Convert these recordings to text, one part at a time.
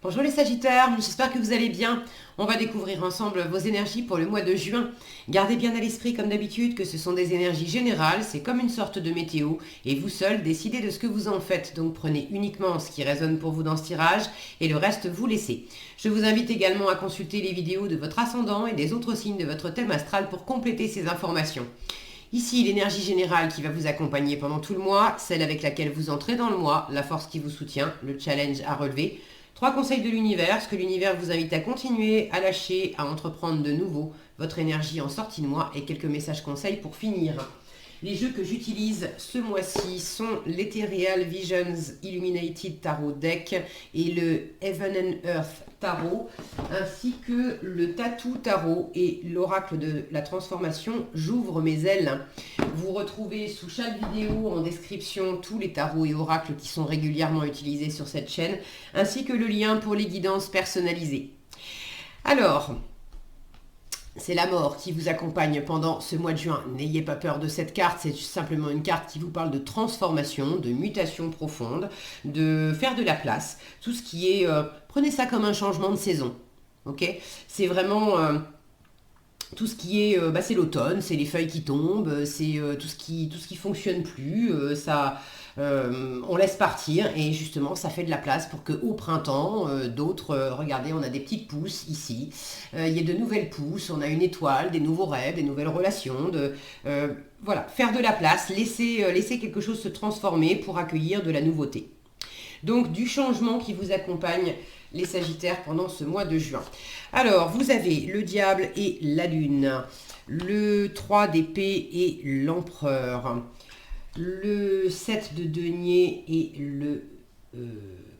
Bonjour les Sagittaires, j'espère que vous allez bien. On va découvrir ensemble vos énergies pour le mois de juin. Gardez bien à l'esprit comme d'habitude que ce sont des énergies générales, c'est comme une sorte de météo et vous seul décidez de ce que vous en faites. Donc prenez uniquement ce qui résonne pour vous dans ce tirage et le reste vous laissez. Je vous invite également à consulter les vidéos de votre ascendant et des autres signes de votre thème astral pour compléter ces informations. Ici, l'énergie générale qui va vous accompagner pendant tout le mois, celle avec laquelle vous entrez dans le mois, la force qui vous soutient, le challenge à relever. 3 conseils de l'univers, ce que l'univers vous invite à continuer, à lâcher, à entreprendre de nouveau votre énergie en sortie de mois et quelques messages conseils pour finir. Les jeux que j'utilise ce mois-ci sont l'Ethereal Visions Illuminated Tarot Deck et le Heaven and Earth Tarot, ainsi que le Tattoo Tarot et l'Oracle de la Transformation J'ouvre mes ailes. Vous retrouvez sous chaque vidéo en description tous les tarots et oracles qui sont régulièrement utilisés sur cette chaîne, ainsi que le lien pour les guidances personnalisées. Alors, c'est la mort qui vous accompagne pendant ce mois de juin. N'ayez pas peur de cette carte, c'est simplement une carte qui vous parle de transformation, de mutation profonde, de faire de la place. Tout ce qui est... prenez ça comme un changement de saison. Ok, c'est vraiment... tout ce qui est, c'est l'automne, c'est les feuilles qui tombent, c'est tout ce qui fonctionne plus, on laisse partir et justement ça fait de la place pour que au printemps, d'autres, regardez, on a des petites pousses ici, il y a de nouvelles pousses, on a une étoile, des nouveaux rêves, des nouvelles relations, voilà, faire de la place, laisser quelque chose se transformer pour accueillir de la nouveauté. Donc du changement qui vous accompagne les Sagittaires pendant ce mois de juin. Alors, vous avez le diable et la lune, le 3 d'épée et l'empereur, le 7 de denier et le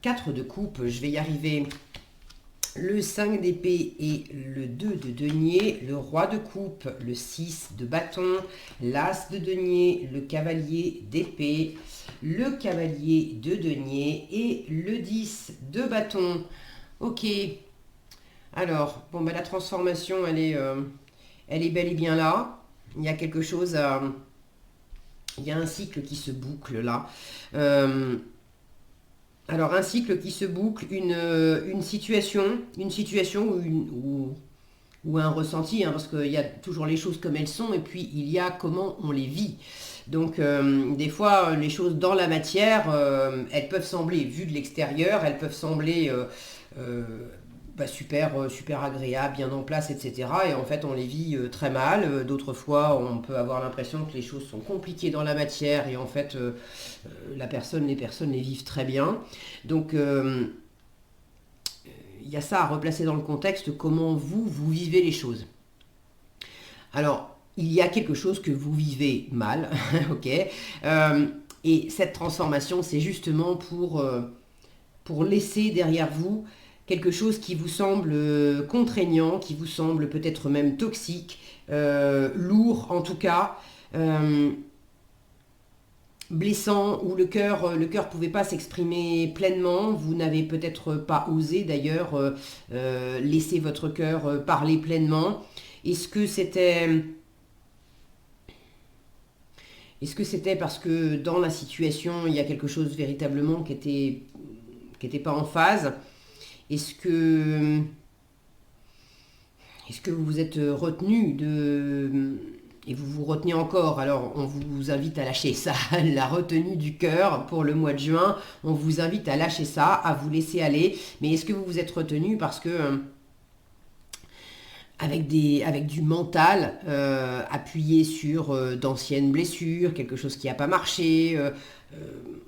4 de coupe, je vais y arriver, le 5 d'épée et le 2 de denier, le roi de coupe, le 6 de bâton, l'as de denier, le cavalier d'épée, le cavalier de denier et le 10 de bâton. Ok, alors, bon, la transformation, elle est bel et bien là. Il y a quelque chose à... Il y a un cycle qui se boucle là. Alors, un cycle qui se boucle, une situation ou un ressenti, hein, parce qu'il y a toujours les choses comme elles sont, et puis il y a comment on les vit. Donc, des fois, les choses dans la matière, elles peuvent sembler, vues de l'extérieur, elles peuvent sembler super agréables, bien en place, etc. Et en fait, on les vit très mal. D'autres fois, on peut avoir l'impression que les choses sont compliquées dans la matière, et en fait, les personnes les vivent très bien. Donc, il y a ça à replacer dans le contexte, comment vous vivez les choses. Alors, il y a quelque chose que vous vivez mal, ok, et cette transformation, c'est justement pour laisser derrière vous quelque chose qui vous semble contraignant, qui vous semble peut-être même toxique, lourd en tout cas, blessant, où le cœur pouvait pas s'exprimer pleinement, vous n'avez peut-être pas osé d'ailleurs laisser votre cœur parler pleinement. Est-ce que c'était parce que dans la situation, il y a quelque chose véritablement qui était pas en phase? Est-ce que vous vous êtes retenu et vous vous retenez encore? Alors, on vous invite à lâcher ça, la retenue du cœur pour le mois de juin. On vous invite à lâcher ça, à vous laisser aller. Mais est-ce que vous vous êtes retenu parce que avec du mental appuyé sur d'anciennes blessures, quelque chose qui n'a pas marché?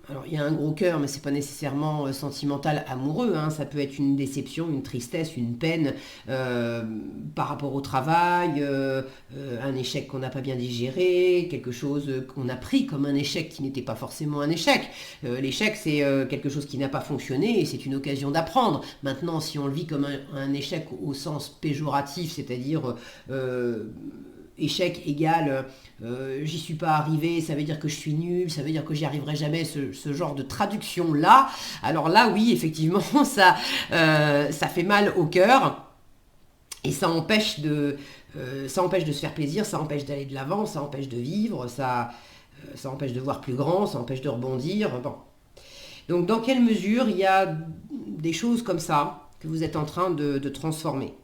Alors il y a un gros cœur, mais c'est pas nécessairement sentimental, amoureux, hein. Ça peut être une déception, une tristesse, une peine par rapport au travail, un échec qu'on n'a pas bien digéré, quelque chose qu'on a pris comme un échec qui n'était pas forcément un échec. L'échec, c'est quelque chose qui n'a pas fonctionné et c'est une occasion d'apprendre. Maintenant, si on le vit comme un échec au sens péjoratif, c'est-à-dire échec égale j'y suis pas arrivé, ça veut dire que je suis nul, ça veut dire que j'y arriverai jamais, ce genre de traduction là, alors là oui effectivement ça fait mal au cœur et ça empêche de se faire plaisir, ça empêche d'aller de l'avant, ça empêche de vivre, ça empêche de voir plus grand, ça empêche de rebondir. Bon. Donc dans quelle mesure il y a des choses comme ça que vous êtes en train de transformer.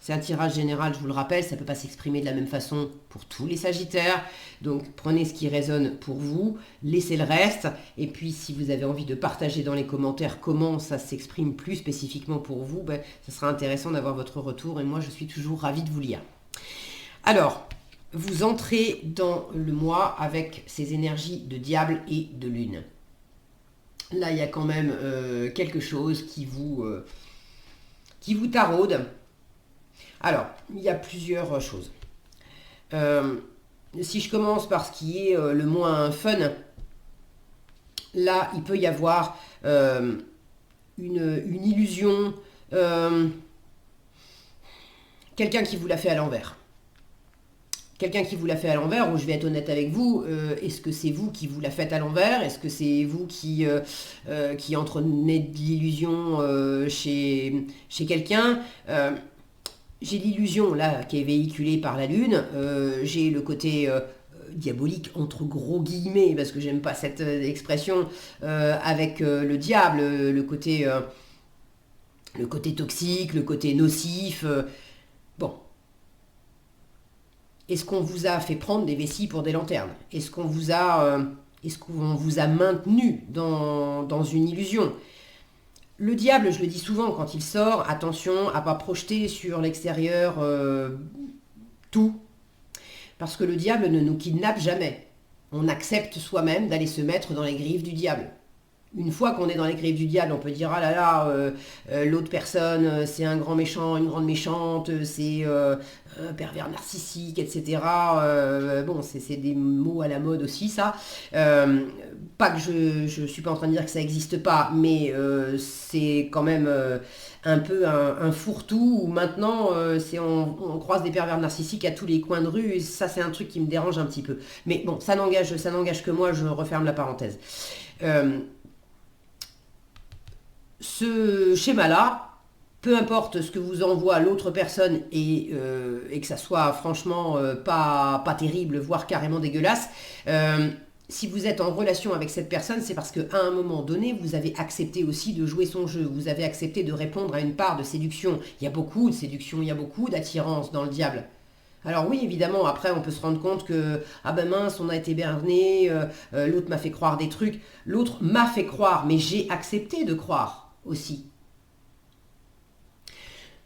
C'est un tirage général, je vous le rappelle, ça ne peut pas s'exprimer de la même façon pour tous les Sagittaires. Donc prenez ce qui résonne pour vous, laissez le reste. Et puis si vous avez envie de partager dans les commentaires comment ça s'exprime plus spécifiquement pour vous, ben, ça sera intéressant d'avoir votre retour. Et moi, je suis toujours ravie de vous lire. Alors, vous entrez dans le mois avec ces énergies de diable et de lune. Là, il y a quand même quelque chose qui vous taraude. Alors, il y a plusieurs choses. Si je commence par ce qui est le moins fun, là, il peut y avoir une illusion, quelqu'un qui vous l'a fait à l'envers. Quelqu'un qui vous l'a fait à l'envers, ou je vais être honnête avec vous, est-ce que c'est vous qui vous la faites à l'envers? Est-ce que c'est vous qui entretenez de l'illusion chez quelqu'un? J'ai l'illusion là qui est véhiculée par la lune, j'ai le côté diabolique entre gros guillemets, parce que j'aime pas cette expression, avec le diable, le côté toxique, le côté nocif. Bon. Est-ce qu'on vous a fait prendre des vessies pour des lanternes? Est-ce qu'on vous a maintenu dans une illusion? Le diable, je le dis souvent quand il sort, attention à ne pas projeter sur l'extérieur tout. Parce que le diable ne nous kidnappe jamais. On accepte soi-même d'aller se mettre dans les griffes du diable. Une fois qu'on est dans les griffes du diable, on peut dire « Ah là là, l'autre personne, c'est un grand méchant, une grande méchante, c'est un pervers narcissique, etc. » Bon, c'est des mots à la mode aussi, ça. Pas que je suis pas en train de dire que ça n'existe pas, mais c'est quand même un peu un fourre-tout où maintenant, on croise des pervers narcissiques à tous les coins de rue, et ça, c'est un truc qui me dérange un petit peu. Mais bon, ça n'engage que moi, je referme la parenthèse. Ce schéma-là, peu importe ce que vous envoie l'autre personne et que ça soit franchement pas terrible, voire carrément dégueulasse, si vous êtes en relation avec cette personne, c'est parce qu'à un moment donné, vous avez accepté aussi de jouer son jeu, vous avez accepté de répondre à une part de séduction. Il y a beaucoup de séduction, il y a beaucoup d'attirance dans le diable. Alors oui, évidemment, après on peut se rendre compte que « Ah ben mince, on a été berné, l'autre m'a fait croire des trucs. » L'autre m'a fait croire, mais j'ai accepté de croire aussi.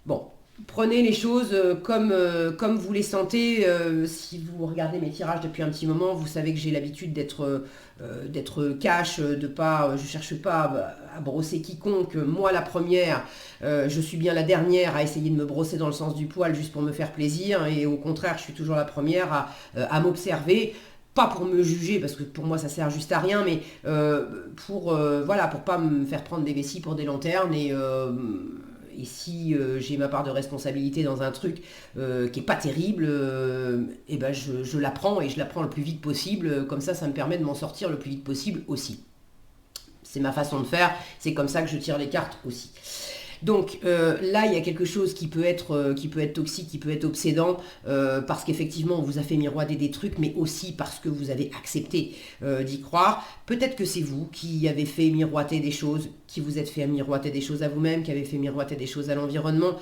Bon, prenez les choses comme vous les sentez. Si vous regardez mes tirages depuis un petit moment, vous savez que j'ai l'habitude d'être cash, je cherche pas à brosser quiconque. Moi, la première, je suis bien la dernière à essayer de me brosser dans le sens du poil juste pour me faire plaisir. Et au contraire, je suis toujours la première à m'observer. Pas pour me juger, parce que pour moi ça sert juste à rien, mais pour pas me faire prendre des vessies pour des lanternes, et si j'ai ma part de responsabilité dans un truc qui est pas terrible, et ben je la prends, et je la prends le plus vite possible, comme ça me permet de m'en sortir le plus vite possible aussi. C'est ma façon de faire, c'est comme ça que je tire les cartes aussi. Donc là, il y a quelque chose qui peut être toxique, qui peut être obsédant, parce qu'effectivement, on vous a fait miroiter des trucs, mais aussi parce que vous avez accepté d'y croire. Peut-être que c'est vous qui avez fait miroiter des choses, qui vous êtes fait miroiter des choses à vous-même, qui avez fait miroiter des choses à l'environnement.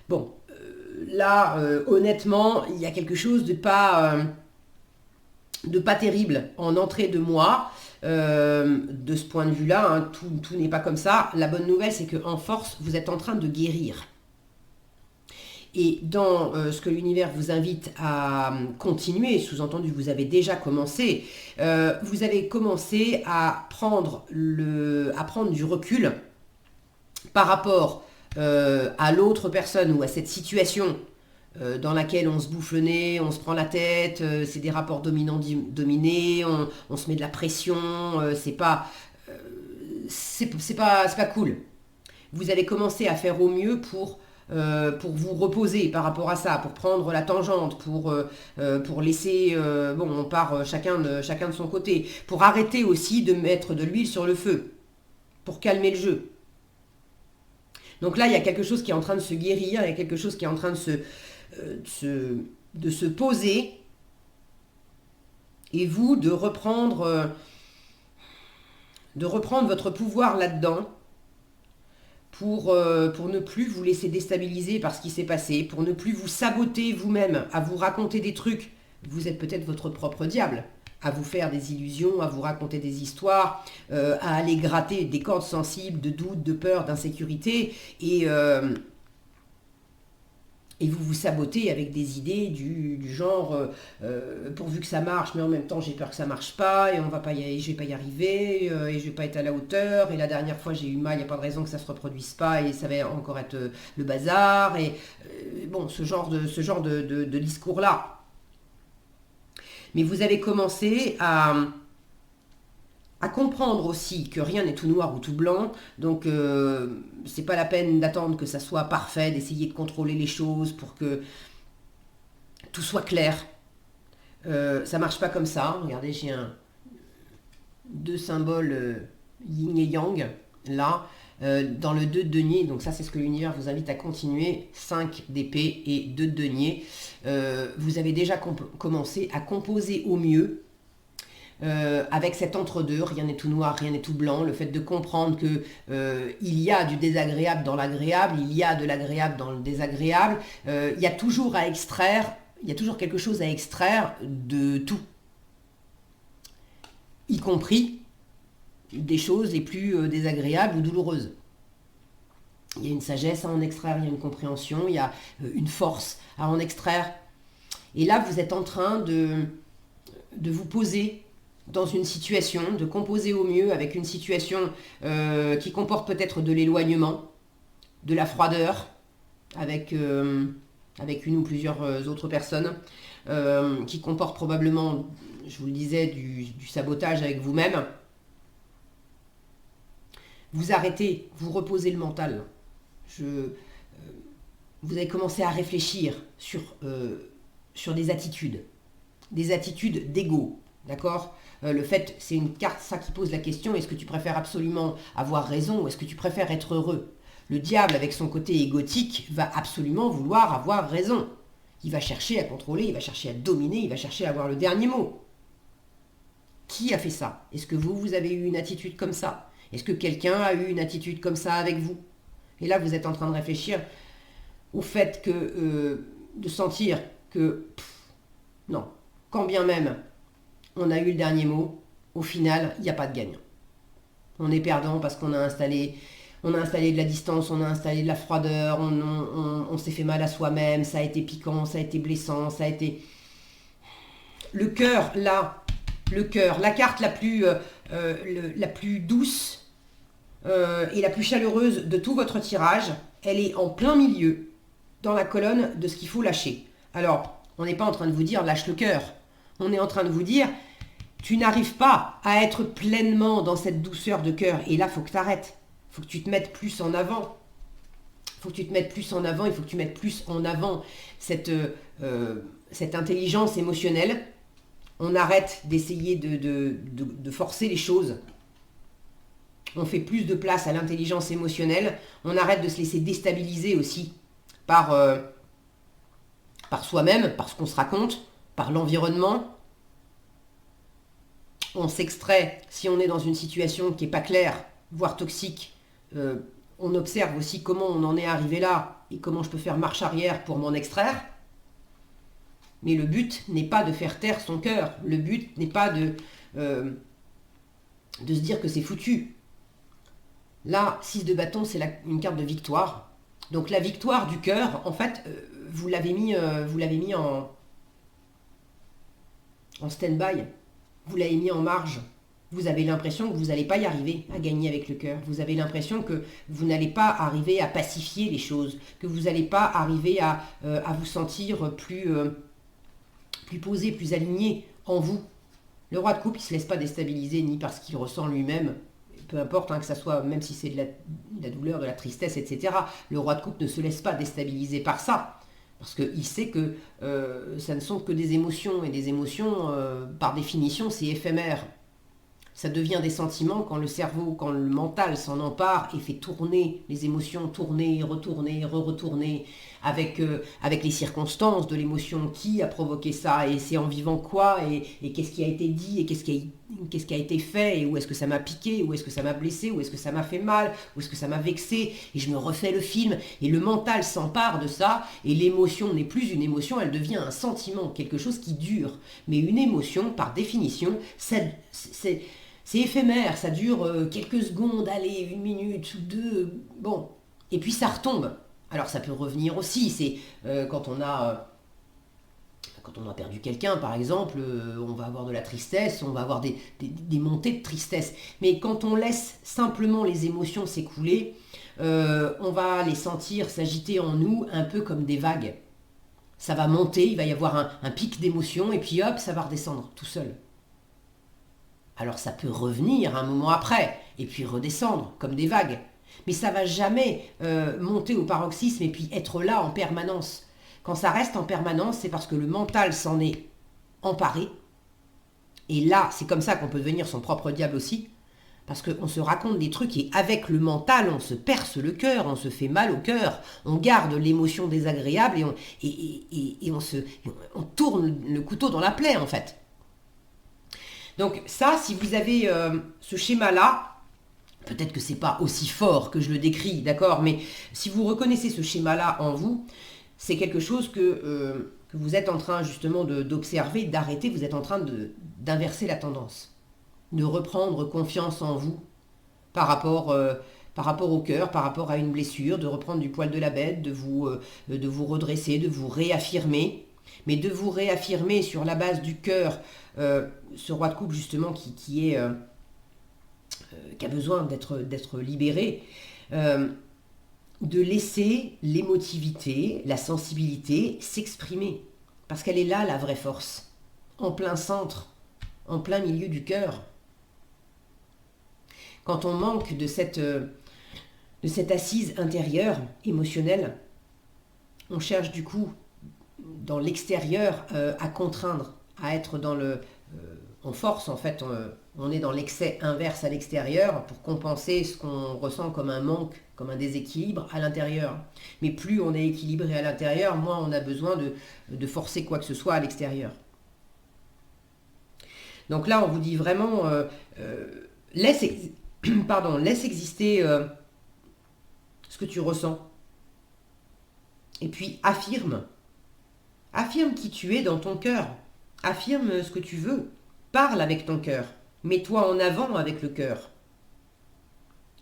Bon, là, honnêtement, il y a quelque chose de pas terrible en entrée de mois. De ce point de vue-là, hein, tout n'est pas comme ça. La bonne nouvelle, c'est qu'en force, vous êtes en train de guérir. Et dans ce que l'univers vous invite à continuer, sous-entendu, vous avez déjà commencé, vous avez commencé à prendre du recul par rapport à l'autre personne ou à cette situation dans laquelle on se bouffe le nez, on se prend la tête, c'est des rapports dominants-dominés, on se met de la pression, c'est pas cool. Vous allez commencer à faire au mieux pour vous reposer par rapport à ça, pour prendre la tangente, pour laisser, on part chacun de son côté, pour arrêter aussi de mettre de l'huile sur le feu, pour calmer le jeu. Donc là, il y a quelque chose qui est en train de se guérir, il y a quelque chose qui est en train de se poser, et vous de reprendre votre pouvoir là-dedans pour ne plus vous laisser déstabiliser par ce qui s'est passé, pour ne plus vous saboter vous-même, à vous raconter des trucs. Vous êtes peut-être votre propre diable, à vous faire des illusions, à vous raconter des histoires, à aller gratter des cordes sensibles de doute, de peur, d'insécurité, et vous vous sabotez avec des idées du genre pourvu que ça marche, mais en même temps j'ai peur que ça marche pas, et je vais pas y arriver, et je vais pas être à la hauteur, et la dernière fois j'ai eu mal, il n'y a pas de raison que ça se reproduise pas, et ça va encore être le bazar, et bon, ce genre de discours-là. Mais vous avez commencé à comprendre aussi que rien n'est tout noir ou tout blanc, donc c'est pas la peine d'attendre que ça soit parfait, d'essayer de contrôler les choses pour que tout soit clair. Ça marche pas comme ça. Regardez, j'ai deux symboles yin et yang là, dans le 2 de denier, donc ça c'est ce que l'univers vous invite à continuer, 5 d'épée et 2 de denier. Vous avez déjà commencé à composer au mieux avec cet entre-deux, rien n'est tout noir, rien n'est tout blanc, le fait de comprendre que il y a du désagréable dans l'agréable, il y a de l'agréable dans le désagréable, il y a toujours à extraire, il y a toujours quelque chose à extraire de tout, y compris des choses les plus désagréables ou douloureuses. Il y a une sagesse à en extraire, il y a une compréhension, il y a une force à en extraire. Et là, vous êtes en train de vous poser dans une situation, de composer au mieux avec une situation qui comporte peut-être de l'éloignement, de la froideur, avec une ou plusieurs autres personnes, qui comporte probablement, je vous le disais, du sabotage avec vous-même. Vous arrêtez, vous reposez le mental. Vous avez commencé à réfléchir sur des attitudes d'ego, d'accord ? Le fait, c'est une carte, ça qui pose la question, est-ce que tu préfères absolument avoir raison ou est-ce que tu préfères être heureux ? Le diable, avec son côté égotique, va absolument vouloir avoir raison. Il va chercher à contrôler, il va chercher à dominer, il va chercher à avoir le dernier mot. Qui a fait ça ? Est-ce que vous avez eu une attitude comme ça ? Est-ce que quelqu'un a eu une attitude comme ça avec vous ? Et là, vous êtes en train de réfléchir au fait de sentir que, non, quand bien même on a eu le dernier mot, au final, il n'y a pas de gagnant. On est perdant parce qu'on a installé de la distance, on a installé de la froideur, on s'est fait mal à soi-même, ça a été piquant, ça a été blessant, ça a été... Le cœur, là, la carte la plus douce et la plus chaleureuse de tout votre tirage, elle est en plein milieu, dans la colonne de ce qu'il faut lâcher. Alors, on n'est pas en train de vous dire lâche le cœur. On est en train de vous dire tu n'arrives pas à être pleinement dans cette douceur de cœur. Et là, il faut que tu arrêtes. Il faut que tu te mettes plus en avant. Il faut que tu mettes plus en avant cette intelligence émotionnelle. On arrête d'essayer de forcer les choses. On fait plus de place à l'intelligence émotionnelle. On arrête de se laisser déstabiliser aussi par soi-même, par ce qu'on se raconte, par l'environnement. On s'extrait si on est dans une situation qui n'est pas claire, voire toxique. On observe aussi comment on en est arrivé là et comment je peux faire marche arrière pour m'en extraire. Mais le but n'est pas de faire taire son cœur. Le but n'est pas de se dire que c'est foutu. Là, 6 de bâton, c'est une carte de victoire. Donc la victoire du cœur, en fait, vous l'avez mis en stand-by. Vous l'avez mis en marge. Vous avez l'impression que vous n'allez pas y arriver à gagner avec le cœur. Vous avez l'impression que vous n'allez pas arriver à pacifier les choses, que vous n'allez pas arriver à vous sentir plus posé, plus aligné en vous. Le roi de coupe, il ne se laisse pas déstabiliser ni par ce qu'il ressent lui-même, peu importe que ça soit, même si c'est de la douleur, de la tristesse, etc. Le roi de coupe ne se laisse pas déstabiliser par ça. Parce qu'il sait que ça ne sont que des émotions, et des émotions, par définition, c'est éphémère. Ça devient des sentiments quand le cerveau, quand le mental s'en empare et fait tourner les émotions, tourner, retourner, re-retourner, avec les circonstances de l'émotion, qui a provoqué ça, et c'est en vivant quoi, et qu'est-ce qui a été dit, et qu'est-ce qui a été fait, et où est-ce que ça m'a piqué, où est-ce que ça m'a blessé, où est-ce que ça m'a fait mal, où est-ce que ça m'a vexé, et je me refais le film, et le mental s'empare de ça, et l'émotion n'est plus une émotion, elle devient un sentiment, quelque chose qui dure. Mais une émotion, par définition, c'est éphémère, ça dure quelques secondes, allez, 1 minute ou deux, bon, et puis ça retombe. Alors ça peut revenir aussi, c'est quand on a perdu quelqu'un, par exemple, on va avoir de la tristesse, on va avoir des montées de tristesse. Mais quand on laisse simplement les émotions s'écouler, on va les sentir s'agiter en nous un peu comme des vagues. Ça va monter, il va y avoir un pic d'émotion, et puis hop, ça va redescendre tout seul. Alors ça peut revenir un moment après, et puis redescendre, comme des vagues. Mais ça va jamais monter au paroxysme et puis être là en permanence. Quand ça reste en permanence, c'est parce que le mental s'en est emparé. Et là, c'est comme ça qu'on peut devenir son propre diable aussi. Parce qu'on se raconte des trucs et avec le mental, on se perce le cœur, on se fait mal au cœur, on garde l'émotion désagréable et on tourne le couteau dans la plaie en fait. Donc ça, si vous avez ce schéma-là, peut-être que c'est pas aussi fort que je le décris, d'accord, mais si vous reconnaissez ce schéma-là en vous, c'est quelque chose que vous êtes en train justement d'observer, d'arrêter, vous êtes en train d'inverser la tendance, de reprendre confiance en vous par rapport au cœur, par rapport à une blessure, de reprendre du poil de la bête, de vous redresser, de vous réaffirmer, mais de vous réaffirmer sur la base du cœur, ce roi de coupe justement qui a besoin d'être libéré, de laisser l'émotivité, la sensibilité s'exprimer. Parce qu'elle est là, la vraie force. En plein centre, en plein milieu du cœur. Quand on manque de cette assise intérieure, émotionnelle, on cherche du coup, dans l'extérieur, à contraindre, à être en force en fait. On est dans l'excès inverse à l'extérieur pour compenser ce qu'on ressent comme un manque, comme un déséquilibre à l'intérieur. Mais plus on est équilibré à l'intérieur, moins on a besoin de forcer quoi que ce soit à l'extérieur. Donc là, on vous dit vraiment, laisse exister ce que tu ressens. Et puis affirme. Affirme qui tu es dans ton cœur. Affirme ce que tu veux. Parle avec ton cœur. Mets-toi en avant avec le cœur.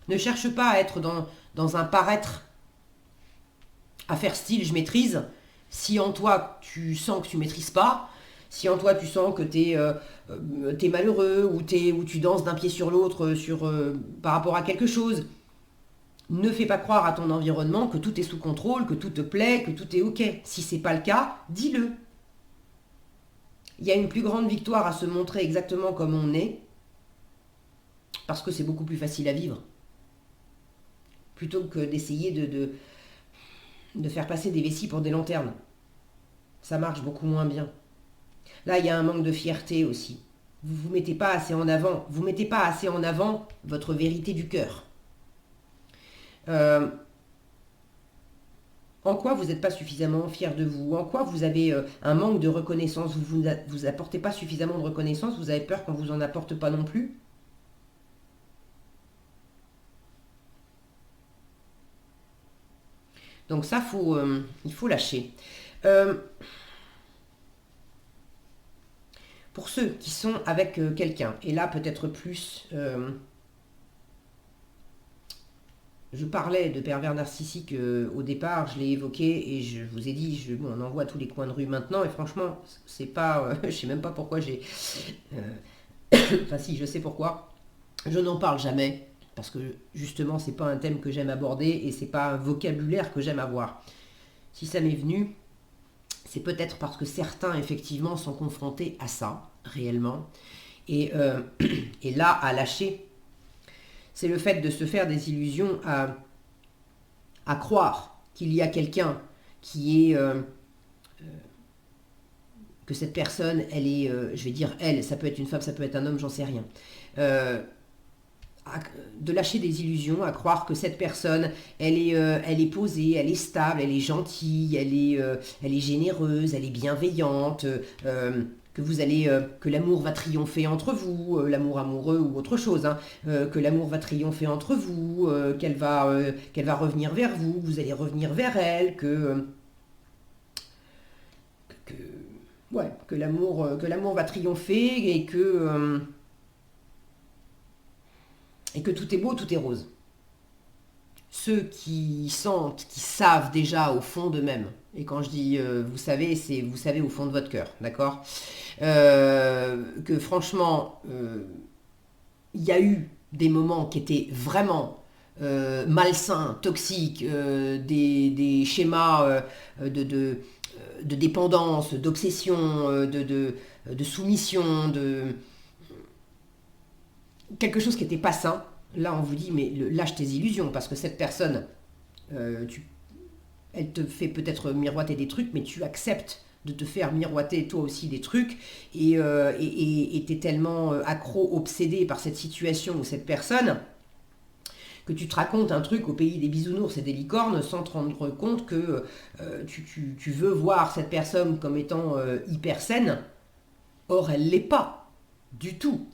Ne cherche pas à être dans un paraître, à faire style je maîtrise. Si en toi tu sens que tu maîtrises pas, si en toi tu sens que t'es malheureux ou tu danses d'un pied sur l'autre par rapport à quelque chose, ne fais pas croire à ton environnement que tout est sous contrôle, que tout te plaît, que tout est ok. Si c'est pas le cas, dis-le. Il y a une plus grande victoire à se montrer exactement comme on est, parce que c'est beaucoup plus facile à vivre, plutôt que d'essayer de faire passer des vessies pour des lanternes. Ça marche beaucoup moins bien. Là, il y a un manque de fierté aussi. Vous ne vous mettez pas assez en avant. Vous ne mettez pas assez en avant votre vérité du cœur. En quoi vous n'êtes pas suffisamment fier de vous? En quoi vous avez un manque de reconnaissance? Vous apportez pas suffisamment de reconnaissance? Vous avez peur qu'on vous en apporte pas non plus? Donc ça, il faut lâcher. Pour ceux qui sont avec quelqu'un, et là peut-être plus... je parlais de pervers narcissique au départ, je l'ai évoqué et je vous ai dit, on en voit à tous les coins de rue maintenant et franchement, c'est pas, je sais même pas pourquoi j'ai... enfin si, je sais pourquoi. Je n'en parle jamais parce que justement, c'est pas un thème que j'aime aborder et c'est pas un vocabulaire que j'aime avoir. Si ça m'est venu, c'est peut-être parce que certains effectivement sont confrontés à ça, réellement. Et là, à lâcher, c'est le fait de se faire des illusions à croire qu'il y a quelqu'un qui est... que cette personne, elle est... je vais dire elle, ça peut être une femme, ça peut être un homme, j'en sais rien. de lâcher des illusions, à croire que cette personne, elle est posée, elle est stable, elle est gentille, elle est généreuse, elle est bienveillante, que l'amour va triompher entre vous, l'amour amoureux ou autre chose, hein, que l'amour va triompher entre vous, qu'elle va revenir vers vous, vous allez revenir vers elle, que, ouais, que l'amour va triompher et que tout est beau, tout est rose. Ceux qui sentent, qui savent déjà au fond d'eux-mêmes, et quand je dis vous savez, c'est vous savez au fond de votre cœur, d'accord, que franchement, il y a eu des moments qui étaient vraiment malsains, toxiques, des schémas de dépendance, d'obsession, de soumission, quelque chose qui n'était pas sain. Là, on vous dit, mais lâche tes illusions, parce que cette personne, euh, tu- elle te fait peut-être miroiter des trucs, mais tu acceptes de te faire miroiter toi aussi des trucs, et t'es tellement accro, obsédé par cette situation ou cette personne, que tu te racontes un truc au pays des bisounours et des licornes sans te rendre compte que tu veux voir cette personne comme étant hyper saine. Or, elle l'est pas, du tout.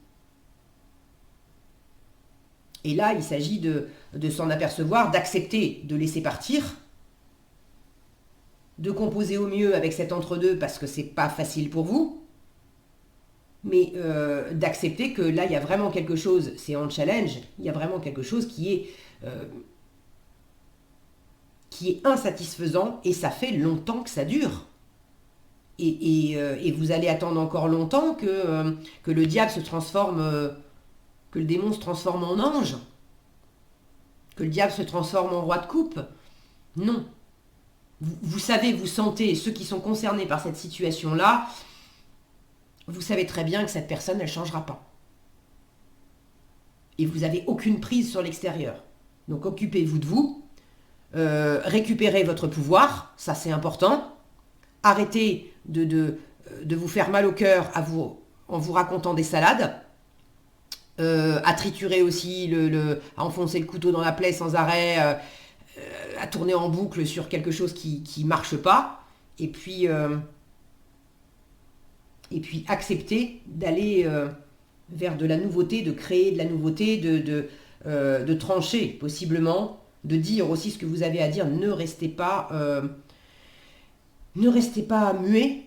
Et là, il s'agit de s'en apercevoir, d'accepter de laisser partir, de composer au mieux avec cet entre-deux parce que c'est pas facile pour vous, mais d'accepter que là, il y a vraiment quelque chose, c'est en challenge, il y a vraiment quelque chose euh, qui est insatisfaisant et ça fait longtemps que ça dure. Et vous allez attendre encore longtemps que le diable se transforme, que le démon se transforme en ange, que le diable se transforme en roi de coupe. Non. Vous savez, vous sentez, ceux qui sont concernés par cette situation-là, vous savez très bien que cette personne, elle ne changera pas. Et vous n'avez aucune prise sur l'extérieur. Donc occupez-vous de vous, récupérez votre pouvoir, ça c'est important. Arrêtez de vous faire mal au cœur en vous racontant des salades. À triturer aussi, à enfoncer le couteau dans la plaie sans arrêt, à tourner en boucle sur quelque chose qui ne marche pas. Et puis accepter d'aller vers de la nouveauté, de créer de la nouveauté, de trancher possiblement, de dire aussi ce que vous avez à dire. Ne restez pas muet.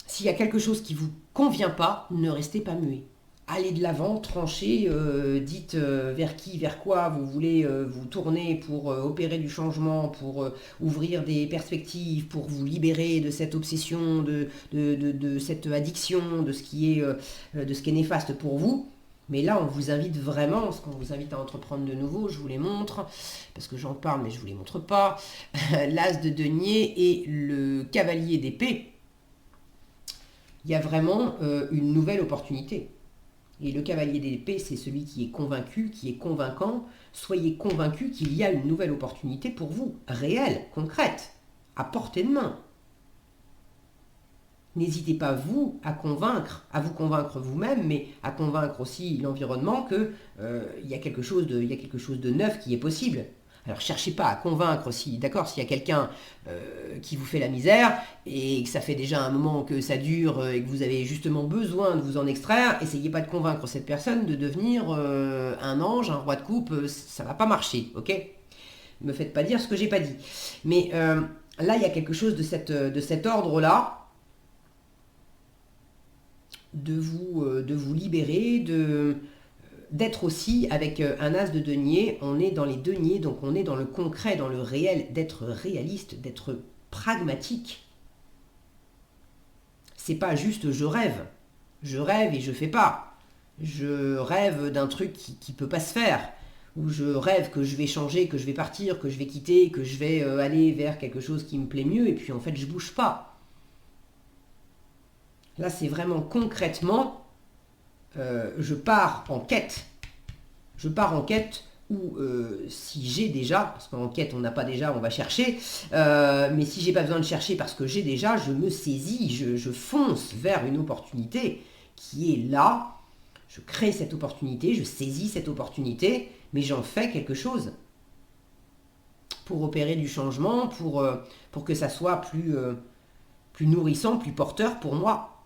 S'il y a quelque chose qui ne vous convient pas, ne restez pas muet. Allez de l'avant, tranchez, dites vers qui, vers quoi vous voulez vous tourner pour opérer du changement, pour ouvrir des perspectives, pour vous libérer de cette obsession, de cette addiction, de ce qui est néfaste pour vous. Mais là, on vous invite vraiment, ce qu'on vous invite à entreprendre de nouveau, je vous les montre, parce que j'en parle, mais je ne vous les montre pas. L'as de denier et le cavalier d'épée. Il y a vraiment une nouvelle opportunité. Et le cavalier d'épée, c'est celui qui est convaincu, qui est convaincant. Soyez convaincu qu'il y a une nouvelle opportunité pour vous, réelle, concrète, à portée de main. N'hésitez pas, vous, à vous convaincre vous-même, mais à convaincre aussi l'environnement qu'il y a quelque chose de neuf qui est possible. Alors cherchez pas à convaincre si, d'accord, s'il y a quelqu'un qui vous fait la misère et que ça fait déjà un moment que ça dure et que vous avez justement besoin de vous en extraire, essayez pas de convaincre cette personne de devenir un ange, un roi de coupe, ça va pas marcher, ok? Me faites pas dire ce que j'ai pas dit. Mais là, il y a quelque chose de cet ordre-là, de vous libérer, d'être aussi avec un as de denier. On est dans les deniers, donc on est dans le concret, dans le réel, d'être réaliste, d'être pragmatique. C'est pas juste je rêve et je fais pas. Je rêve d'un truc qui peut pas se faire, ou je rêve que je vais changer, que je vais partir, que je vais quitter, que je vais aller vers quelque chose qui me plaît mieux, et puis en fait je bouge pas. Là, c'est vraiment concrètement, je pars en quête. Je pars en quête où si j'ai déjà, parce qu'en quête on n'a pas déjà, on va chercher, mais si j'ai pas besoin de chercher parce que j'ai déjà, je me saisis, je fonce vers une opportunité qui est là, Je crée cette opportunité, je saisis cette opportunité, mais j'en fais quelque chose pour opérer du changement, pour que ça soit plus nourrissant, plus porteur pour moi.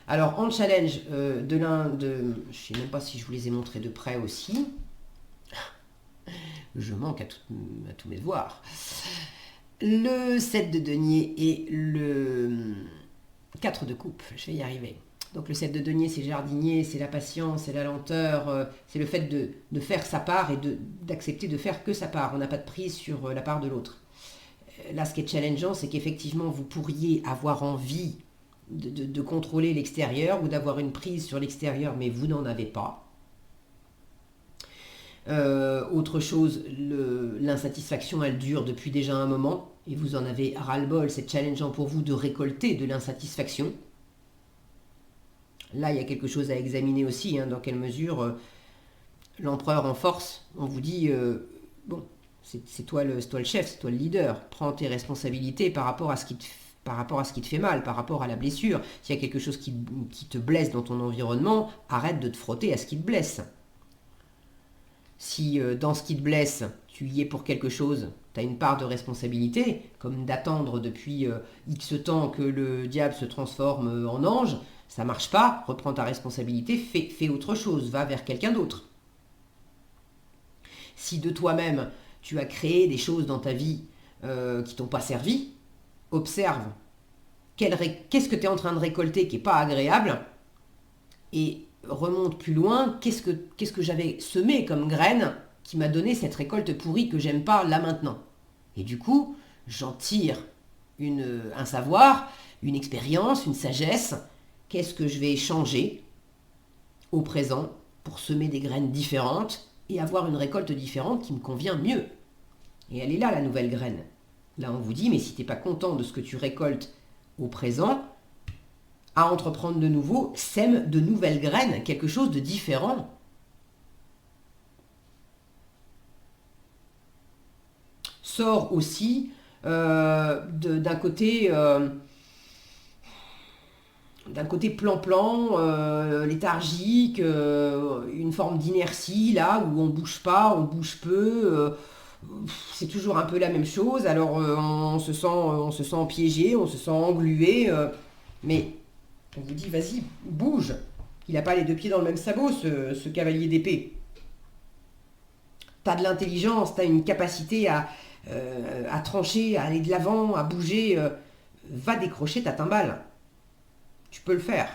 Alors en challenge je ne sais même pas si je vous les ai montrés de près aussi. Je manque à tous mes devoirs. Le 7 de denier et le 4 de coupe, je vais y arriver. Donc le 7 de denier, c'est jardinier, c'est la patience, c'est la lenteur, c'est le fait de faire sa part et d'accepter de faire que sa part. On n'a pas de prise sur la part de l'autre. Là, ce qui est challengeant, c'est qu'effectivement, vous pourriez avoir envie de contrôler l'extérieur ou d'avoir une prise sur l'extérieur, mais vous n'en avez pas. Autre chose, l'insatisfaction, elle dure depuis déjà un moment et vous en avez ras-le-bol. C'est challengeant pour vous de récolter de l'insatisfaction. Là, il y a quelque chose à examiner aussi, dans quelle mesure l'empereur en force, on vous dit, bon, c'est toi le chef, c'est toi le leader, prends tes responsabilités par rapport à ce qui te fait mal, par rapport à la blessure. S'il y a quelque chose qui te blesse dans ton environnement, arrête de te frotter à ce qui te blesse. Si dans ce qui te blesse, tu y es pour quelque chose, tu as une part de responsabilité, comme d'attendre depuis X temps que le diable se transforme en ange, ça marche pas, reprends ta responsabilité, fais autre chose, va vers quelqu'un d'autre. Si de toi-même, tu as créé des choses dans ta vie qui t'ont pas servi, observe qu'est-ce que tu es en train de récolter qui n'est pas agréable et remonte plus loin, qu'est-ce que j'avais semé comme graine qui m'a donné cette récolte pourrie que j'aime pas là maintenant. Et du coup, j'en tire un savoir, une expérience, une sagesse. Qu'est-ce que je vais changer au présent pour semer des graines différentes et avoir une récolte différente qui me convient mieux. Et elle est là, la nouvelle graine. Là, on vous dit, mais si tu n'es pas content de ce que tu récoltes au présent, à entreprendre de nouveau, sème de nouvelles graines, quelque chose de différent. Sors aussi d'un côté plan-plan, léthargique, une forme d'inertie là où on bouge pas, on bouge peu, c'est toujours un peu la même chose. Alors on se sent piégé, on se sent englué, mais on vous dit vas-y, bouge. Il n'a pas les deux pieds dans le même sabot, ce cavalier d'épée. T'as de l'intelligence, t'as une capacité à trancher, à aller de l'avant, à bouger. Va décrocher ta timbale. Tu peux le faire.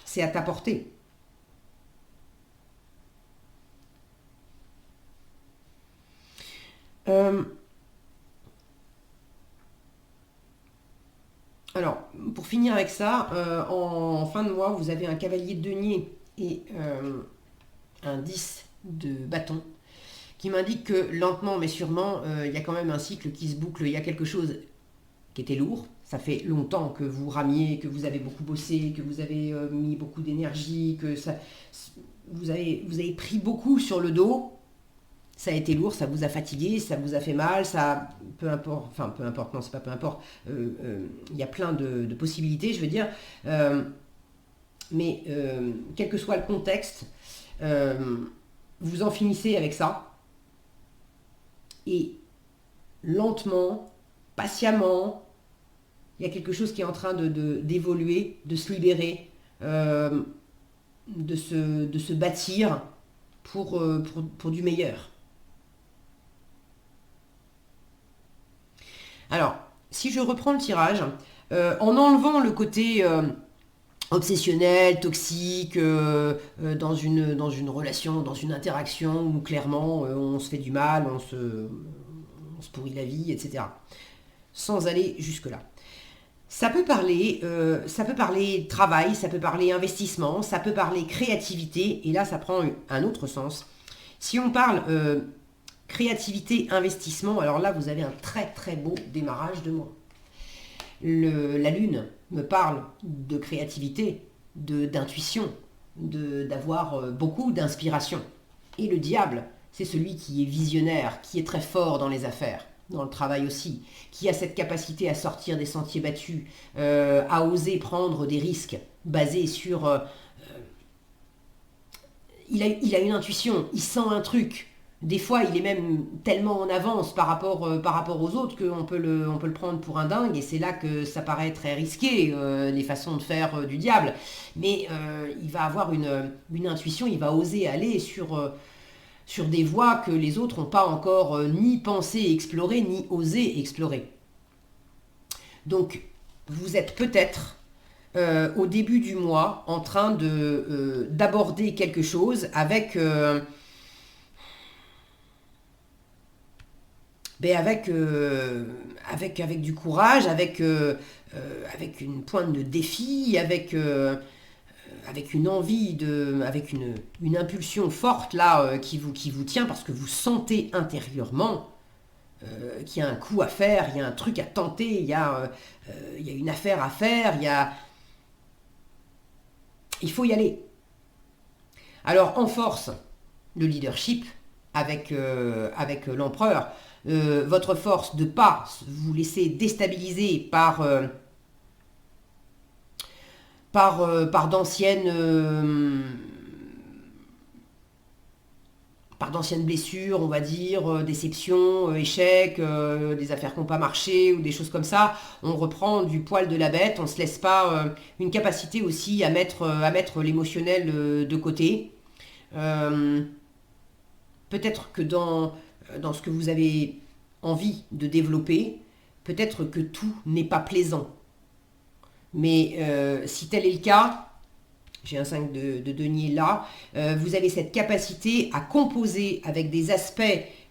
C'est à ta portée. Alors, pour finir avec ça, en fin de mois, vous avez un cavalier de denier et un 10 de bâton qui m'indique que lentement mais sûrement, il y a quand même un cycle qui se boucle. Il y a quelque chose qui était lourd. Ça fait longtemps que vous ramiez, que vous avez beaucoup bossé, que vous avez mis beaucoup d'énergie, que vous avez pris beaucoup sur le dos. Ça a été lourd, ça vous a fatigué, ça vous a fait mal, peu importe, non, c'est pas peu importe, il y a plein de possibilités, je veux dire, mais quel que soit le contexte, vous en finissez avec ça, et lentement, patiemment, il y a quelque chose qui est en train d'évoluer, de se libérer, de se bâtir pour du meilleur. Alors, si je reprends le tirage, en enlevant le côté obsessionnel, toxique, dans une relation, dans une interaction où clairement on se fait du mal, on se pourrit la vie, etc. Sans aller jusque-là. Ça peut parler travail, ça peut parler investissement, ça peut parler créativité, et là ça prend un autre sens. Si on parle créativité, investissement, alors là vous avez un très très beau démarrage de mois. La lune me parle de créativité, d'intuition, d'avoir beaucoup d'inspiration. Et le diable, c'est celui qui est visionnaire, qui est très fort dans les affaires. dans le travail aussi, qui a cette capacité à sortir des sentiers battus, à oser prendre des risques basés sur... il a une intuition, il sent un truc. Des fois, il est même tellement en avance par rapport aux autres on peut le prendre pour un dingue, et c'est là que ça paraît très risqué, les façons de faire du diable. Mais il va avoir une intuition, il va oser aller sur des voies que les autres n'ont pas encore ni pensé explorer, ni osé explorer. Donc, vous êtes peut-être au début du mois en train d'aborder quelque chose avec du courage, avec une pointe de défi, avec une envie avec une impulsion forte là qui vous tient parce que vous sentez intérieurement qu'il y a un coup à faire, il y a un truc à tenter, il y a une affaire à faire, il faut y aller. Alors en force, le leadership avec l'empereur, votre force de ne pas vous laisser déstabiliser par d'anciennes blessures, on va dire, déceptions, échecs, des affaires qui n'ont pas marché ou des choses comme ça. On reprend du poil de la bête, on ne se laisse pas une capacité aussi à mettre l'émotionnel de côté. Peut-être que dans ce que vous avez envie de développer, peut-être que tout n'est pas plaisant. Mais si tel est le cas, j'ai un 5 de denier là, vous avez cette capacité à composer avec des aspects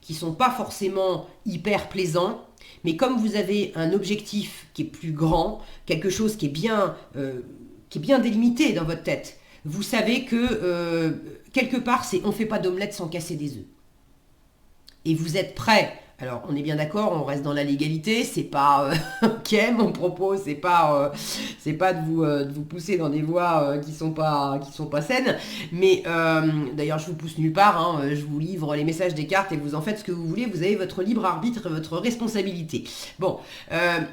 qui ne sont pas forcément hyper plaisants, mais comme vous avez un objectif qui est plus grand, quelque chose qui est bien délimité dans votre tête, vous savez que quelque part, on ne fait pas d'omelette sans casser des œufs. Et vous êtes prêt. Alors, on est bien d'accord, on reste dans la légalité, c'est pas ok, mon propos, c'est pas de vous pousser dans des voies qui sont pas saines, mais d'ailleurs, je vous pousse nulle part, hein, je vous livre les messages des cartes et vous en faites ce que vous voulez, vous avez votre libre arbitre et votre responsabilité. Bon,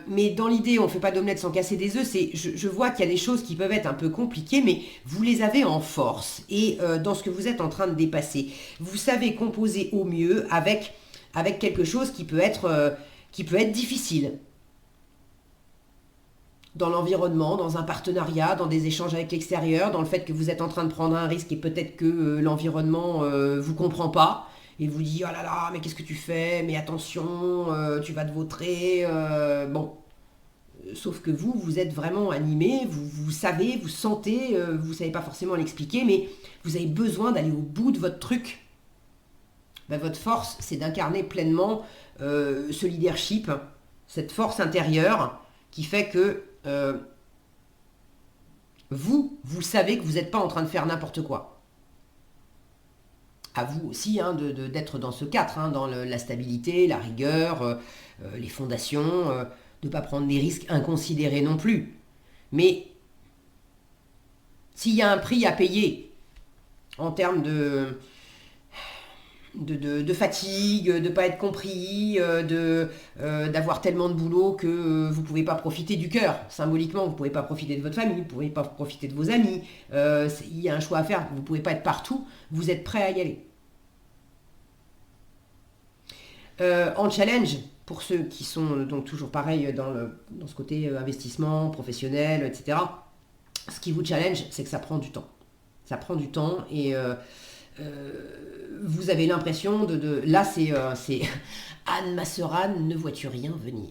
mais dans l'idée, on fait pas d'omelette sans casser des œufs, je vois qu'il y a des choses qui peuvent être un peu compliquées, mais vous les avez en force et dans ce que vous êtes en train de dépasser. Vous savez composer au mieux avec quelque chose qui peut être difficile. Dans l'environnement, dans un partenariat, dans des échanges avec l'extérieur, dans le fait que vous êtes en train de prendre un risque et peut-être que l'environnement vous comprend pas et vous dit « Oh là là, mais qu'est-ce que tu fais? Mais attention, tu vas te vautrer. » Bon, sauf que vous êtes vraiment animé, vous savez, vous sentez, vous savez pas forcément l'expliquer, mais vous avez besoin d'aller au bout de votre truc. Ben, votre force, c'est d'incarner pleinement ce leadership, cette force intérieure qui fait que vous savez que vous n'êtes pas en train de faire n'importe quoi. À vous aussi d'être dans ce cadre, dans la stabilité, la rigueur, les fondations, de ne pas prendre des risques inconsidérés non plus. Mais s'il y a un prix à payer en termes de fatigue, de ne pas être compris, d'avoir tellement de boulot que vous ne pouvez pas profiter du cœur. Symboliquement, vous ne pouvez pas profiter de votre famille, vous ne pouvez pas profiter de vos amis. Il y a un choix à faire, vous ne pouvez pas être partout, vous êtes prêt à y aller. En challenge, pour ceux qui sont donc toujours pareil dans ce côté investissement, professionnel, etc., ce qui vous challenge, c'est que ça prend du temps. Ça prend du temps et... vous avez l'impression là c'est Anne, ma sœur Anne, ne vois-tu rien venir?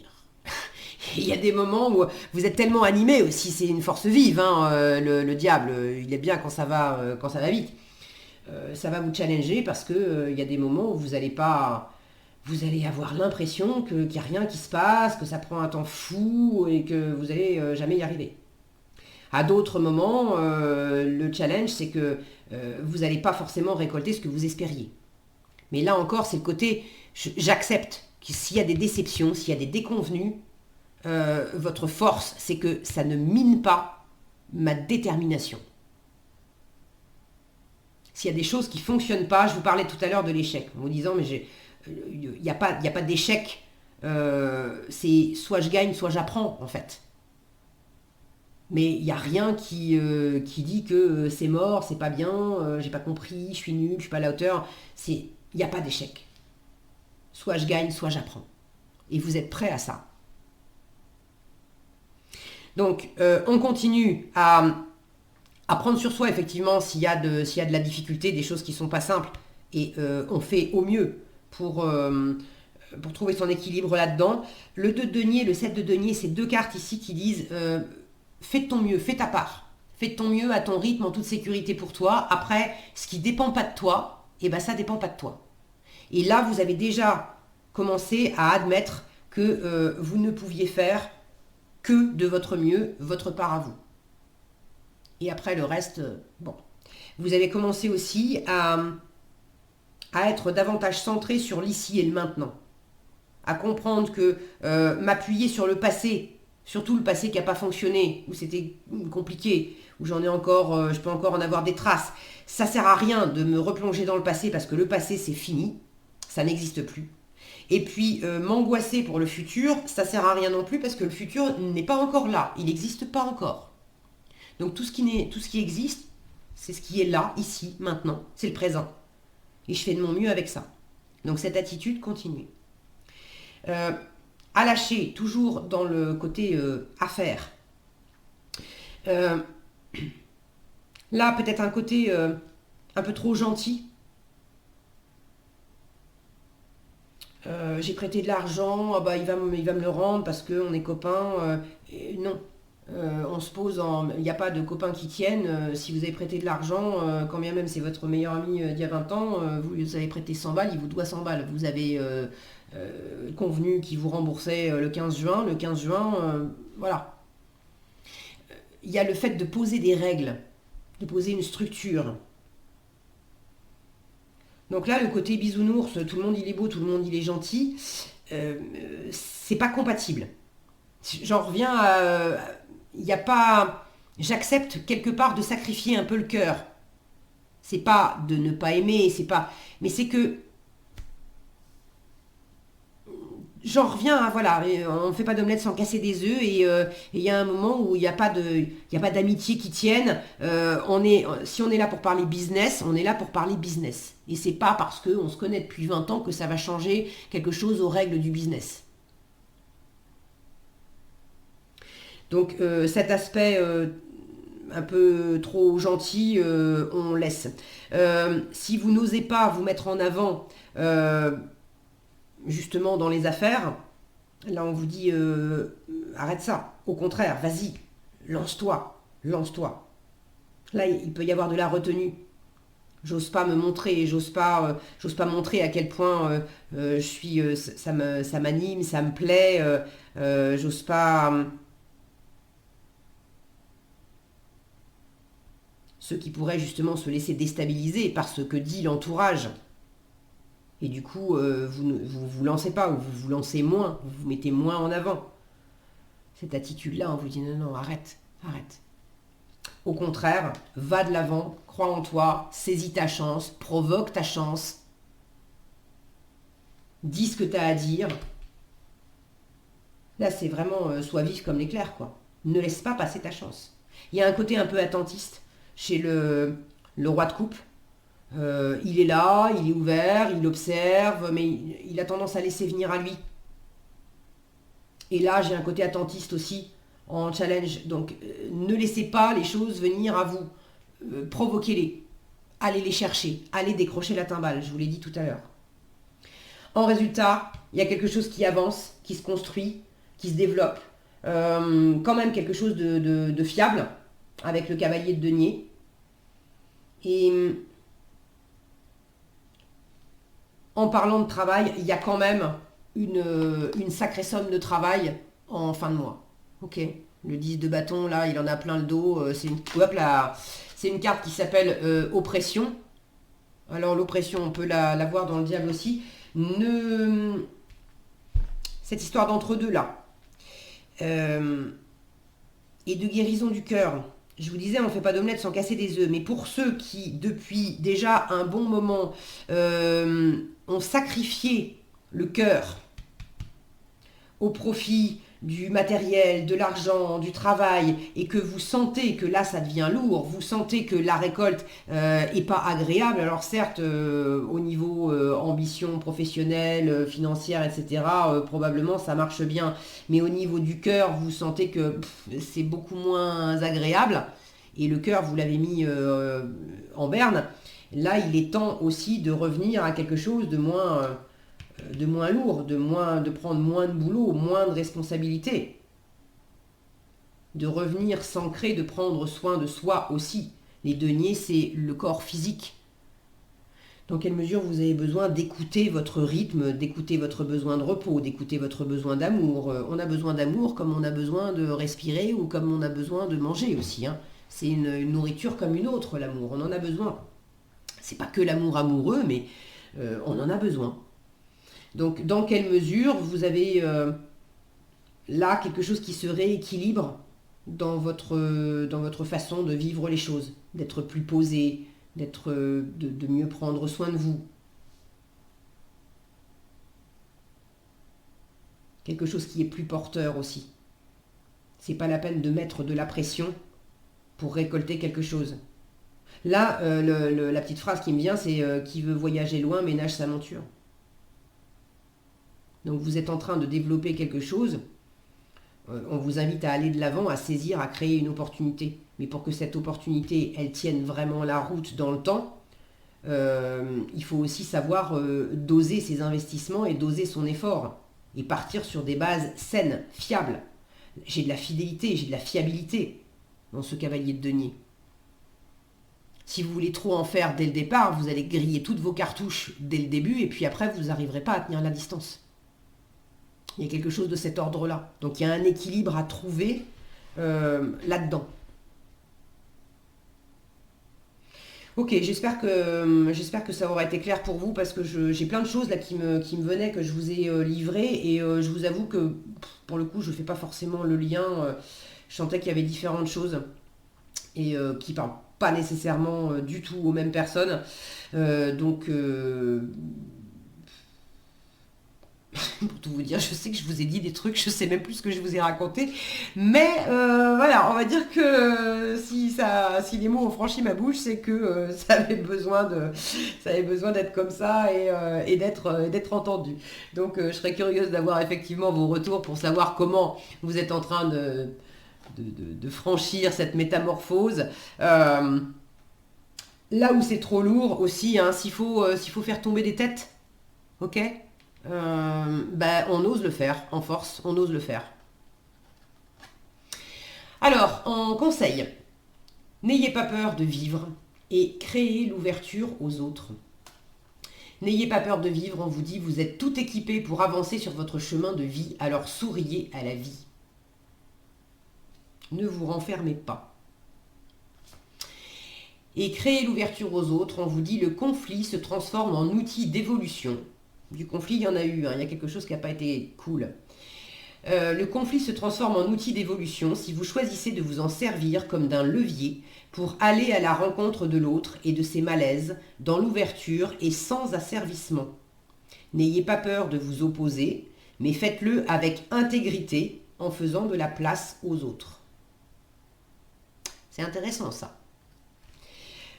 Il y a des moments où vous êtes tellement animé aussi, c'est une force vive, le diable, il est bien quand ça va vite. Ça va vous challenger parce que il y a des moments où vous allez avoir l'impression qu'il n'y a rien qui se passe, que ça prend un temps fou et que vous allez jamais y arriver. À d'autres moments, le challenge, c'est que vous n'allez pas forcément récolter ce que vous espériez. Mais là encore, c'est le côté, j'accepte que s'il y a des déceptions, s'il y a des déconvenues, votre force, c'est que ça ne mine pas ma détermination. S'il y a des choses qui ne fonctionnent pas, je vous parlais tout à l'heure de l'échec, en vous disant, mais il n'y a pas d'échec c'est soit je gagne, soit j'apprends, en fait. Mais il n'y a rien qui dit que c'est mort, c'est pas bien, j'ai pas compris, je suis nul, je suis pas à la hauteur. Il n'y a pas d'échec. Soit je gagne, soit j'apprends. Et vous êtes prêts à ça. Donc, on continue à prendre sur soi, effectivement, s'il y a de la difficulté, des choses qui ne sont pas simples. Et on fait au mieux pour trouver son équilibre là-dedans. Le 2 de denier, le 7 de denier, c'est deux cartes ici qui disent fais de ton mieux, fais ta part. Fais de ton mieux à ton rythme, en toute sécurité pour toi. Après, ce qui ne dépend pas de toi, eh ben, ça ne dépend pas de toi. Et là, vous avez déjà commencé à admettre que vous ne pouviez faire que de votre mieux, votre part à vous. Et après, le reste, bon. Vous avez commencé aussi à être davantage centré sur l'ici et le maintenant. À comprendre que m'appuyer sur le passé, surtout le passé qui n'a pas fonctionné, où c'était compliqué, où j'en ai encore, je peux encore en avoir des traces, ça sert à rien de me replonger dans le passé parce que le passé c'est fini, ça n'existe plus. Et puis m'angoisser pour le futur, ça sert à rien non plus parce que le futur n'est pas encore là, il n'existe pas encore. Donc tout ce qui existe, c'est ce qui est là, ici, maintenant, c'est le présent. Et je fais de mon mieux avec ça. Donc cette attitude, continuez. À lâcher, toujours dans le côté affaires. Là, peut-être un côté un peu trop gentil. J'ai prêté de l'argent, ah bah, il va me le rendre parce qu'on est copains. Non. On se pose il n'y a pas de copains qui tiennent. Si vous avez prêté de l'argent, quand bien même c'est votre meilleur ami d'il y a 20 ans, vous avez prêté 100 balles, il vous doit 100 balles. Vous avez convenu qu'il vous remboursait le 15 juin. Le 15 juin, voilà. Il y a le fait de poser des règles, de poser une structure. Donc là, le côté bisounours, tout le monde il est beau, tout le monde il est gentil, c'est pas compatible. J'en reviens à... Il n'y a pas... J'accepte quelque part de sacrifier un peu le cœur. C'est pas de ne pas aimer, c'est pas... Mais c'est que... J'en reviens à... Voilà, on ne fait pas d'omelette sans casser des œufs et il y a un moment où il n'y a pas d'amitié qui tienne. Si on est là pour parler business, on est là pour parler business. Et c'est pas parce qu'on se connaît depuis 20 ans que ça va changer quelque chose aux règles du business. Donc cet aspect un peu trop gentil, on laisse. Si vous n'osez pas vous mettre en avant, justement dans les affaires, là on vous dit arrête ça. Au contraire, vas-y, lance-toi, lance-toi. Là il peut y avoir de la retenue. J'ose pas me montrer, j'ose pas montrer à quel point je suis, ça m'anime, ça me plaît. J'ose pas. Ceux qui pourraient justement se laisser déstabiliser par ce que dit l'entourage. Et du coup, vous ne vous lancez pas, ou vous vous lancez moins, vous vous mettez moins en avant. Cette attitude-là, on vous dit non, non, arrête, arrête. Au contraire, va de l'avant, crois en toi, saisis ta chance, provoque ta chance, dis ce que tu as à dire. Là, c'est vraiment sois vif comme l'éclair, quoi. Ne laisse pas passer ta chance. Il y a un côté un peu attentiste chez le roi de coupe. Il est là, il est ouvert, il observe, mais il a tendance à laisser venir à lui. Et là, j'ai un côté attentiste aussi en challenge. Donc, ne laissez pas les choses venir à vous. Provoquez-les. Allez les chercher. Allez décrocher la timbale. Je vous l'ai dit tout à l'heure. En résultat, il y a quelque chose qui avance, qui se construit, qui se développe. Quand même quelque chose de fiable avec le cavalier de denier. Et en parlant de travail, il y a quand même une sacrée somme de travail en fin de mois. Ok, le 10 de bâton, là, il en a plein le dos. C'est une carte qui s'appelle oppression. Alors l'oppression, on peut la voir dans le diable aussi. Cette histoire d'entre-deux, là. Et de guérison du cœur. Je vous disais, on ne fait pas d'omelette sans casser des œufs. Mais pour ceux qui, depuis déjà un bon moment, ont sacrifié le cœur au profit du matériel, de l'argent, du travail, et que vous sentez que là ça devient lourd, vous sentez que la récolte est pas agréable, alors certes au niveau ambition professionnelle, financière, etc., probablement ça marche bien, mais au niveau du cœur, vous sentez que c'est beaucoup moins agréable, et le cœur vous l'avez mis en berne, là il est temps aussi de revenir à quelque chose de moins lourd, de prendre moins de boulot, moins de responsabilités. De revenir s'ancrer, de prendre soin de soi aussi. Les deniers, c'est le corps physique. Dans quelle mesure vous avez besoin d'écouter votre rythme, d'écouter votre besoin de repos, d'écouter votre besoin d'amour. On a besoin d'amour comme on a besoin de respirer ou comme on a besoin de manger aussi. Hein. C'est une nourriture comme une autre, l'amour. On en a besoin. C'est pas que l'amour amoureux, mais on en a besoin. Donc, dans quelle mesure vous avez là quelque chose qui se rééquilibre dans votre façon de vivre les choses, d'être plus posé, de mieux prendre soin de vous. Quelque chose qui est plus porteur aussi. C'est pas la peine de mettre de la pression pour récolter quelque chose. Là, la petite phrase qui me vient, c'est qui veut voyager loin ménage sa monture. Donc vous êtes en train de développer quelque chose, on vous invite à aller de l'avant, à saisir, à créer une opportunité. Mais pour que cette opportunité, elle tienne vraiment la route dans le temps, il faut aussi savoir doser ses investissements et doser son effort. Et partir sur des bases saines, fiables. J'ai de la fidélité, j'ai de la fiabilité dans ce cavalier de denier. Si vous voulez trop en faire dès le départ, vous allez griller toutes vos cartouches dès le début et puis après vous n'arriverez pas à tenir la distance. Il y a quelque chose de cet ordre-là. Donc il y a un équilibre à trouver là-dedans. Ok, j'espère que ça aura été clair pour vous parce que j'ai plein de choses là qui me venaient, que je vous ai livrées et je vous avoue que pour le coup je ne fais pas forcément le lien. Je sentais qu'il y avait différentes choses et qui ne parlent pas nécessairement du tout aux mêmes personnes. Donc... pour tout vous dire, je sais que je vous ai dit des trucs, je sais même plus ce que je vous ai raconté, mais voilà, on va dire que si les mots ont franchi ma bouche, c'est que ça avait besoin d'être comme ça et d'être entendu. Donc je serais curieuse d'avoir effectivement vos retours pour savoir comment vous êtes en train de franchir cette métamorphose. Là où c'est trop lourd aussi, hein, s'il faut faire tomber des têtes, ok ? On ose le faire, en force, on ose le faire. Alors, en conseil, n'ayez pas peur de vivre et créez l'ouverture aux autres. N'ayez pas peur de vivre, on vous dit, vous êtes tout équipé pour avancer sur votre chemin de vie, alors souriez à la vie. Ne vous renfermez pas. Et créez l'ouverture aux autres, on vous dit, le conflit se transforme en outil d'évolution. Du conflit, il y en a eu, hein. Il y a quelque chose qui n'a pas été cool. Le conflit se transforme en outil d'évolution si vous choisissez de vous en servir comme d'un levier pour aller à la rencontre de l'autre et de ses malaises, dans l'ouverture et sans asservissement. N'ayez pas peur de vous opposer, mais faites-le avec intégrité en faisant de la place aux autres. C'est intéressant ça.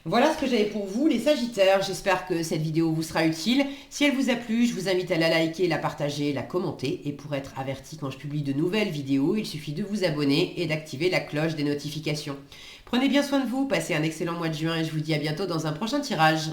Voilà ce que j'avais pour vous les Sagittaires, j'espère que cette vidéo vous sera utile. Si elle vous a plu, je vous invite à la liker, la partager, la commenter. Et pour être averti quand je publie de nouvelles vidéos, il suffit de vous abonner et d'activer la cloche des notifications. Prenez bien soin de vous, passez un excellent mois de juin et je vous dis à bientôt dans un prochain tirage.